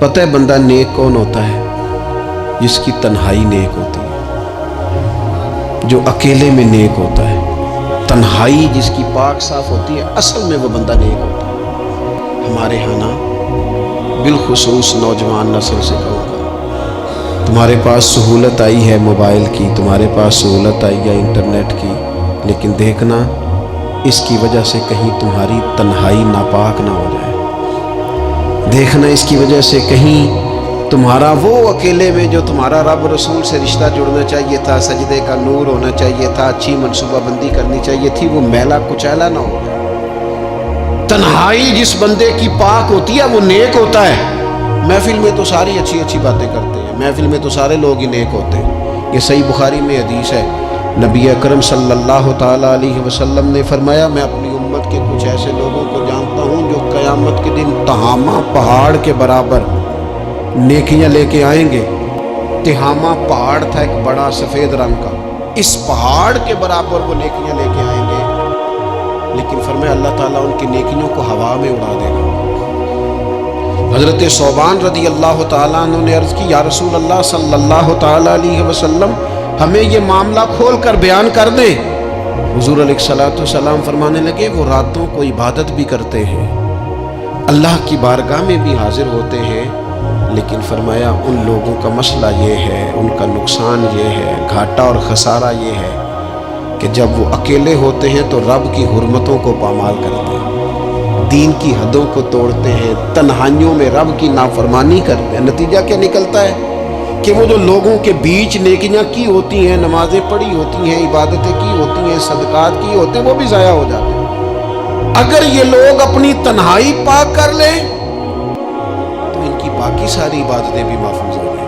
پتہ ہے بندہ نیک کون ہوتا ہے؟ جس کی تنہائی نیک ہوتی ہے، جو اکیلے میں نیک ہوتا ہے۔ تنہائی جس کی پاک صاف ہوتی ہے، اصل میں وہ بندہ نیک ہوتا ہے۔ ہمارے ہاں نا بالخصوص نوجوان نسل سے کہوں گا، تمہارے پاس سہولت آئی ہے موبائل کی، تمہارے پاس سہولت آئی ہے انٹرنیٹ کی، لیکن دیکھنا اس کی وجہ سے کہیں تمہاری تنہائی ناپاک نہ ہو جائے۔ دیکھنا اس کی وجہ سے کہیں تمہارا وہ اکیلے میں جو تمہارا رب رسول سے رشتہ جڑنا چاہیے تھا، سجدے کا نور ہونا چاہیے تھا، اچھی منصوبہ بندی کرنی چاہیے تھی، وہ میلا کچیلا نہ ہو جائے۔ تنہائی جس بندے کی پاک ہوتی ہے وہ نیک ہوتا ہے۔ محفل میں تو ساری اچھی اچھی باتیں کرتے ہیں، محفل میں تو سارے لوگ ہی نیک ہوتے ہیں۔ یہ صحیح بخاری میں حدیث ہے، نبی اکرم صلی اللہ تعالیٰ علیہ وسلم نے فرمایا، میں اپنی امت کے کچھ ایسے لوگوں کو جانتا ہوں جو قیامت کے دن تہامہ پہاڑ کے برابر نیکیاں لے کے آئیں گے۔ تہامہ پہاڑ تھا ایک بڑا سفید رنگ کا، اس پہاڑ کے برابر وہ نیکیاں لے کے آئیں گے، لیکن فرمایا اللہ تعالیٰ ان کی نیکیوں کو ہوا میں اڑا دے گا۔ حضرت ثوبان رضی اللہ تعالیٰ عنہ نے عرض کی، یا رسول اللہ صلی اللہ تعالیٰ علیہ وسلم ہمیں یہ معاملہ کھول کر بیان کر دیں۔ حضور علیہ الصلوۃ والسلام فرمانے لگے، وہ راتوں کو عبادت بھی کرتے ہیں، اللہ کی بارگاہ میں بھی حاضر ہوتے ہیں، لیکن فرمایا ان لوگوں کا مسئلہ یہ ہے، ان کا نقصان یہ ہے، گھاٹا اور خسارہ یہ ہے کہ جب وہ اکیلے ہوتے ہیں تو رب کی حرمتوں کو پامال کرتے ہیں، دین کی حدوں کو توڑتے ہیں، تنہائیوں میں رب کی نافرمانی کرتے ہیں۔ نتیجہ کیا نکلتا ہے کہ وہ جو لوگوں کے بیچ نیکیاں کی ہوتی ہیں، نمازیں پڑھی ہوتی ہیں، عبادتیں کی ہوتی ہیں، صدقات کی ہوتے ہیں، وہ بھی ضائع ہو جاتے ہیں۔ اگر یہ لوگ اپنی تنہائی پاک کر لیں تو ان کی باقی ساری عبادتیں بھی محفوظ ہو جائیں۔